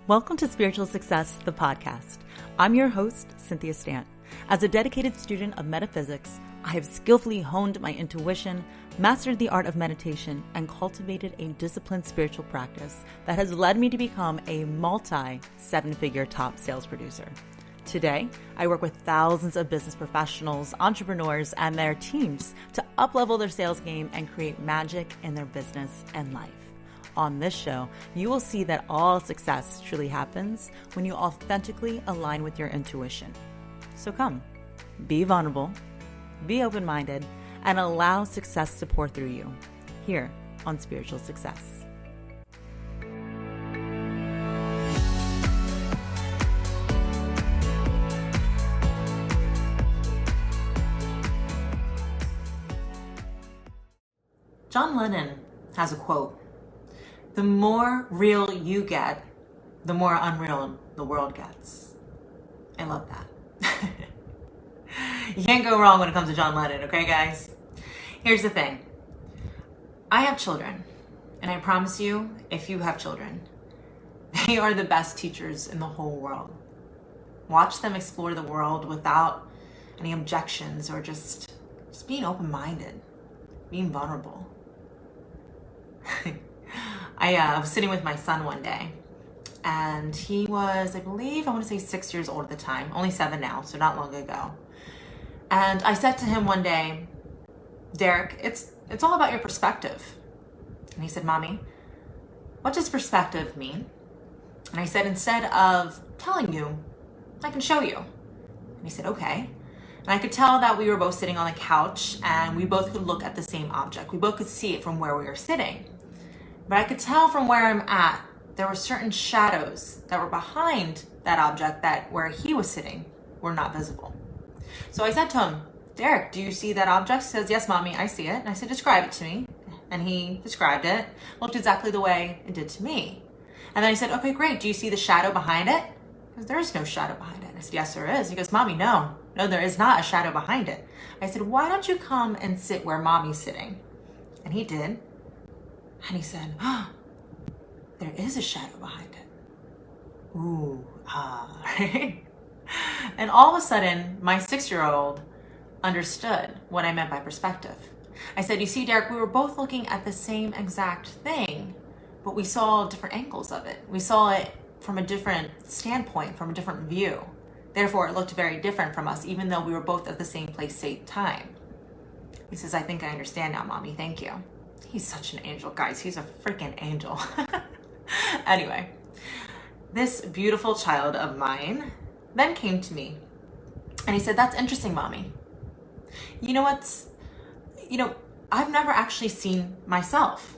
Welcome to Spiritual Success, the podcast. I'm your host, Cynthia Stant. As a dedicated student of metaphysics, I have skillfully honed my intuition, mastered the art of meditation, and cultivated a disciplined spiritual practice that has led me to become a multi-seven-figure top sales producer. Today, I work with thousands of business professionals, entrepreneurs, and their teams to up-level their sales game and create magic in their business and life. On this show, you will see that all success truly happens when you authentically align with your intuition. So come, be vulnerable, be open-minded, and allow success to pour through you here on Spiritual Success. John Lennon has a quote: "The more real you get, the more unreal the world gets." I love that. You can't go wrong when it comes to John Lennon, okay, guys? Here's the thing. I have children, and I promise you, if you have children, they are the best teachers in the whole world. Watch them explore the world without any objections or just being open-minded, being vulnerable. I was sitting with my son one day, and he was, I want to say 6 years old at the time, only 7 now, so not long ago. And I said to him one day, "Derek, it's all about your perspective." And he said, "Mommy, what does perspective mean?" And I said, "Instead of telling you, I can show you." And he said, "Okay." And I could tell that we were both sitting on the couch, and we both could look at the same object. We both could see it from where we were sitting. But I could tell from where I'm at, there were certain shadows that were behind that object that where he was sitting were not visible. So I said to him, "Derek, do you see that object?" He says, "Yes, Mommy, I see it." And I said, "Describe it to me." And he described it, looked exactly the way it did to me. And then I said, "Okay, great. Do you see the shadow behind it?" He goes, "There is no shadow behind it." And I said, "Yes, there is." He goes, "Mommy, no, there is not a shadow behind it." I said, "Why don't you come and sit where Mommy's sitting?" And he did. And he said, "There is a shadow behind it." Ooh, right? And all of a sudden, my 6-year-old understood what I meant by perspective. I said, "You see, Derek, we were both looking at the same exact thing, but we saw different angles of it. We saw it from a different standpoint, from a different view. Therefore, it looked very different from us, even though we were both at the same place, same time." He says, "I think I understand now, Mommy. Thank you." He's such an angel, guys. He's a freaking angel. Anyway, this beautiful child of mine then came to me and he said, "That's interesting, Mommy. I've never actually seen myself."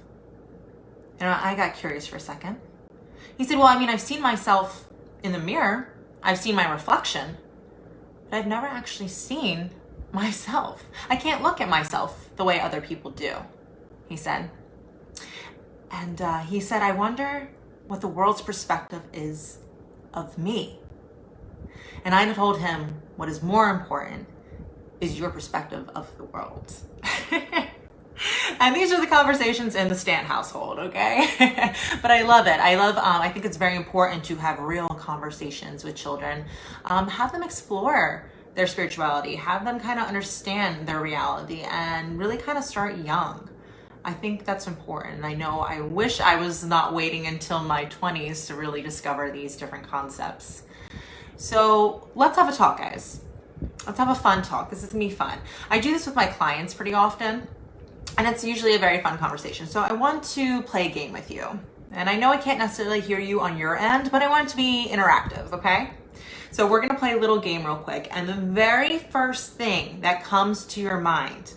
And I got curious for a second. He said, "Well, I've seen myself in the mirror. I've seen my reflection, but I've never actually seen myself. I can't look at myself the way other people do," he said. And he said, "I wonder what the world's perspective is of me." And I told him, what is more important is your perspective of the world. And these are the conversations in the Stant household, okay? But I love it. I think it's very important to have real conversations with children. Have them explore their spirituality, have them kind of understand their reality, and really kind of start young. I think that's important. I wish I was not waiting until my 20s to really discover these different concepts. So let's have a talk, guys. Let's have a fun talk. This is gonna be fun. I do this with my clients pretty often, and it's usually a very fun conversation. So I want to play a game with you. And I know I can't necessarily hear you on your end, but I want it to be interactive, okay? So we're gonna play a little game real quick. And the very first thing that comes to your mind,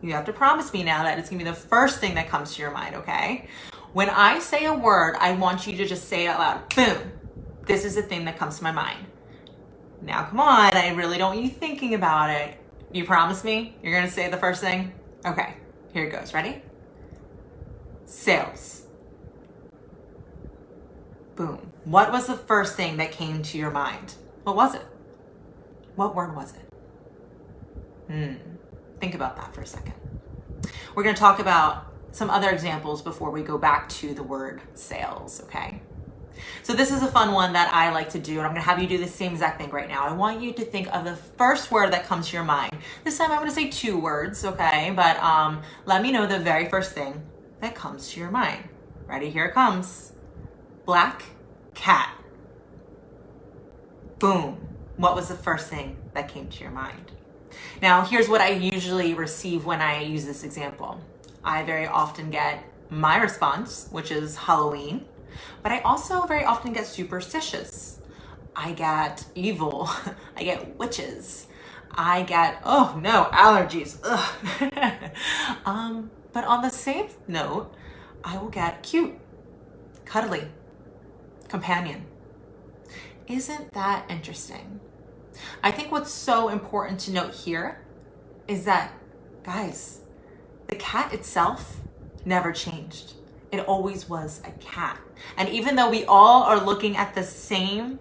you have to promise me now that it's gonna be the first thing that comes to your mind, okay? When I say a word, I want you to just say it out loud. Boom. This is the thing that comes to my mind. Now, come on. I really don't want you thinking about it. You promise me you're gonna say the first thing? Okay, here it goes. Ready? Sales. Boom. What was the first thing that came to your mind? What was it? What word was it? Think about that for a second. We're going to talk about some other examples before we go back to the word sales, okay? So this is a fun one that I like to do, and I'm gonna have you do the same exact thing right now. I want you to think of the first word that comes to your mind. This time I'm gonna say 2 words, okay? But let me know the very first thing that comes to your mind. Ready? Here it comes. Black cat. Boom. What was the first thing that came to your mind? Now, here's what I usually receive when I use this example. I very often get my response, which is Halloween, but I also very often get superstitious. I get evil. I get witches. I get, oh no, allergies. Ugh. But on the same note, I will get cute, cuddly, companion. Isn't that interesting? I think what's so important to note here is that, guys, the cat itself never changed. It always was a cat. And even though we all are looking at the same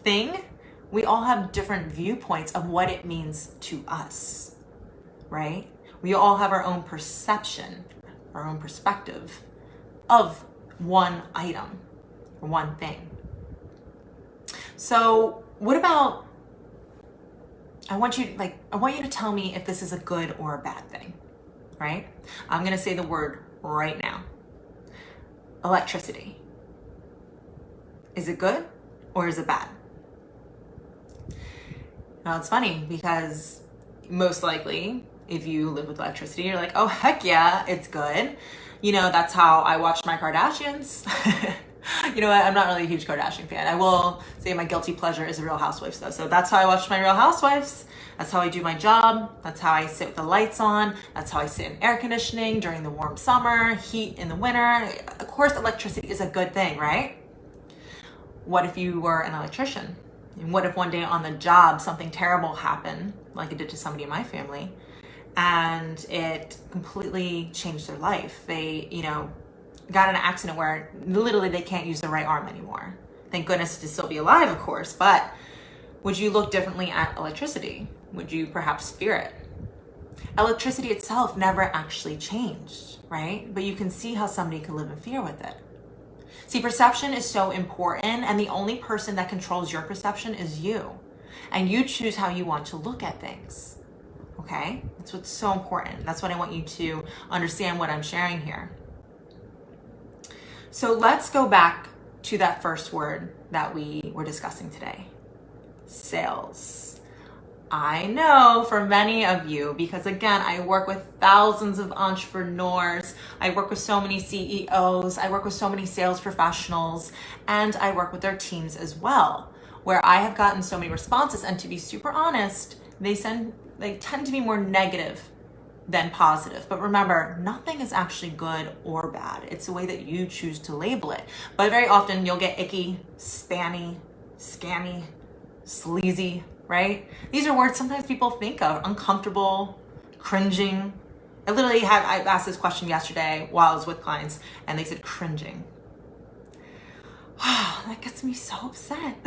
thing, we all have different viewpoints of what it means to us, right? We all have our own perception, our own perspective of one item or one thing. So what about, I want you to tell me if this is a good or a bad thing, right? I'm going to say the word right now. Electricity. Is it good or is it bad? Now it's funny because most likely if you live with electricity, you're like, oh heck yeah, it's good. You know, that's how I watch my Kardashians. You know what? I'm not really a huge Kardashian fan. I will say my guilty pleasure is the Real Housewives though. So that's how I watch my Real Housewives. That's how I do my job. That's how I sit with the lights on. That's how I sit in air conditioning during the warm summer, heat in the winter. Of course, electricity is a good thing, right? What if you were an electrician? And what if one day on the job something terrible happened, like it did to somebody in my family, and it completely changed their life? They, got in an accident where literally they can't use their right arm anymore. Thank goodness to still be alive, of course, but would you look differently at electricity? Would you perhaps fear it? Electricity itself never actually changed, right? But you can see how somebody could live in fear with it. See, perception is so important, and the only person that controls your perception is you. And you choose how you want to look at things, okay? That's what's so important. That's what I want you to understand what I'm sharing here. So let's go back to that first word that we were discussing today. Sales. I know for many of you, because again, I work with thousands of entrepreneurs. I work with so many CEOs. I work with so many sales professionals, and I work with their teams as well, where I have gotten so many responses. And to be super honest, they tend to be more negative than positive. But remember, nothing is actually good or bad. It's the way that you choose to label it. But very often you'll get icky, spammy, scammy, sleazy, right? These are words sometimes people think of. Uncomfortable, cringing. I asked this question yesterday while I was with clients, and they said cringing. That gets me so upset.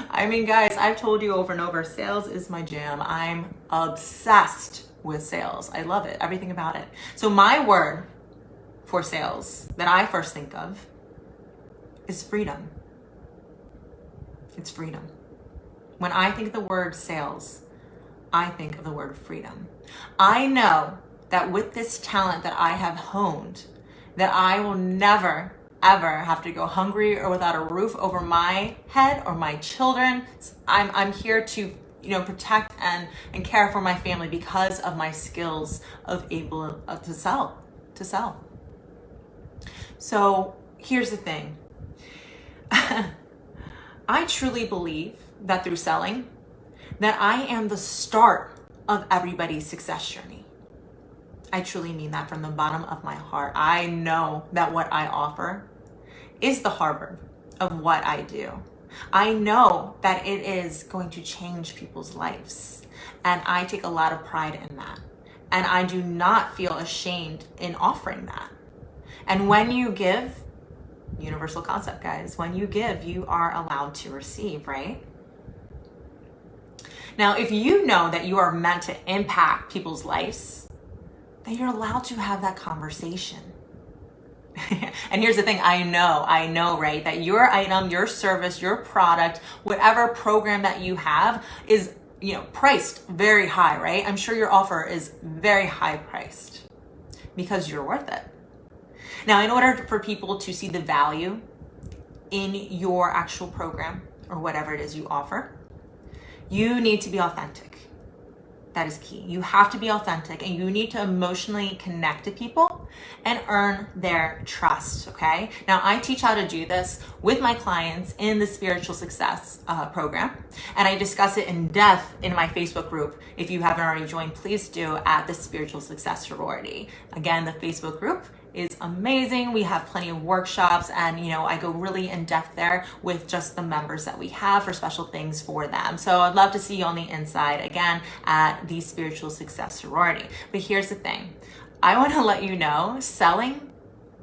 I mean, guys, I've told you over and over, sales is my jam. I'm obsessed with sales. I love it, everything about it. So my word for sales that I first think of is freedom. It's freedom. When I think of the word sales, I think of the word freedom. I know that with this talent that I have honed, that I will never ever have to go hungry or without a roof over my head or my children. I'm here to protect and care for my family because of my skills of able to sell. So here's the thing. I truly believe that through selling, that I am the start of everybody's success journey. I truly mean that from the bottom of my heart. I know that what I offer is the Harvard of what I do. I know that it is going to change people's lives. And I take a lot of pride in that. And I do not feel ashamed in offering that. And when you give, universal concept, guys, when you give, you are allowed to receive, right? Now, if you know that you are meant to impact people's lives, then you're allowed to have that conversation. And here's the thing, I know, right, that your item, your service, your product, whatever program that you have is, priced very high, right? I'm sure your offer is very high priced because you're worth it. Now, in order for people to see the value in your actual program or whatever it is you offer, you need to be authentic. That is key. You have to be authentic, and you need to emotionally connect to people and earn their trust, okay? Now, I teach how to do this with my clients in the Spiritual Success program, and I discuss it in depth in my Facebook group. If you haven't already joined, please do, at the Spiritual Success Sorority. Again, the Facebook group is amazing. We have plenty of workshops, and I go really in depth there with just the members that we have for special things for them. So I'd love to see you on the inside, again, at the Spiritual Success Sorority. But here's the thing, I want to let you know, selling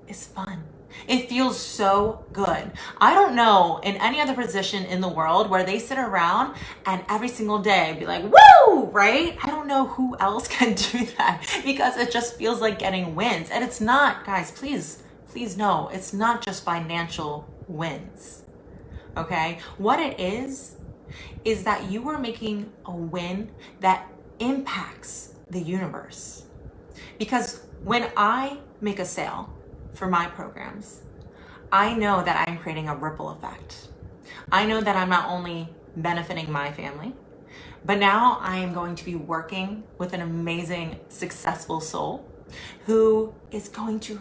is fun. It feels so good. I don't know in any other position in the world where they sit around and every single day be like, woo, right? I don't know who else can do that, because it just feels like getting wins. And it's not, guys, please know, it's not just financial wins, okay? What it is that you are making a win that impacts the universe. Because when I make a sale for my programs, I know that I'm creating a ripple effect. I know that I'm not only benefiting my family, but now I am going to be working with an amazing, successful soul who is going to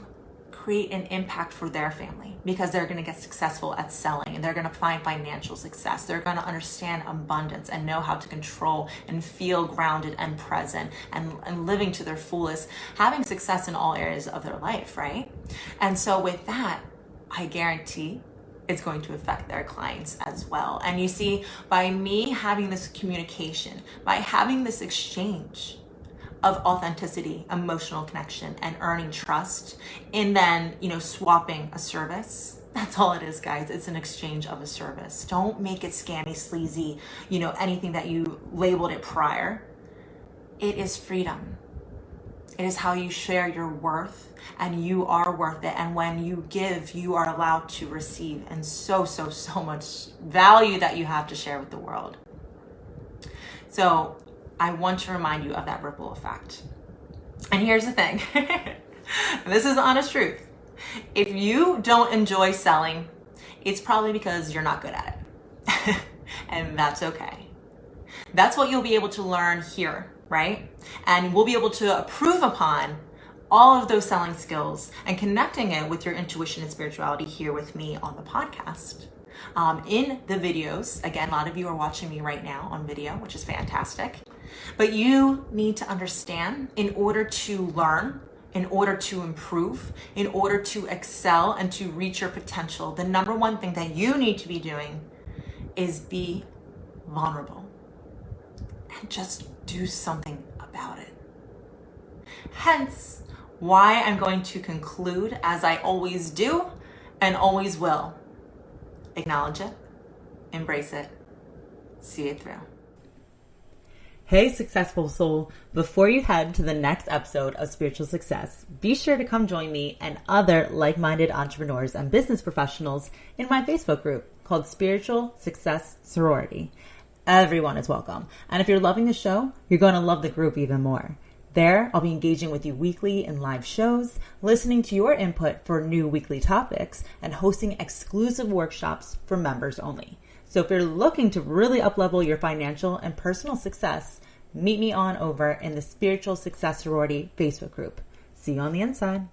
create an impact for their family, because they're going to get successful at selling, and they're going to find financial success. They're going to understand abundance and know how to control and feel grounded and present and living to their fullest, having success in all areas of their life, right? And so with that, I guarantee it's going to affect their clients as well. And you see, by me having this communication, by having this exchange of authenticity, emotional connection, and earning trust, and then, swapping a service. That's all it is, guys. It's an exchange of a service. Don't make it scammy, sleazy, anything that you labeled it prior. It is freedom. It is how you share your worth, and you are worth it. And when you give, you are allowed to receive, and so much value that you have to share with the world. So I want to remind you of that ripple effect. And here's the thing. This is the honest truth. If you don't enjoy selling, it's probably because you're not good at it. And that's okay. That's what you'll be able to learn here, right? And we'll be able to improve upon all of those selling skills and connecting it with your intuition and spirituality here with me on the podcast. In the videos, again, a lot of you are watching me right now on video, which is fantastic. But you need to understand, in order to learn, in order to improve, in order to excel and to reach your potential, the number one thing that you need to be doing is be vulnerable and just do something about it. Hence, why I'm going to conclude as I always do and always will. Acknowledge it, embrace it, see it through. Hey, successful soul, before you head to the next episode of Spiritual Success, be sure to come join me and other like-minded entrepreneurs and business professionals in my Facebook group called Spiritual Success Sorority. Everyone is welcome. And if you're loving the show, you're going to love the group even more. There, I'll be engaging with you weekly in live shows, listening to your input for new weekly topics, and hosting exclusive workshops for members only. So if you're looking to really up-level your financial and personal success, meet me on over in the Spiritual Success Sorority Facebook group. See you on the inside.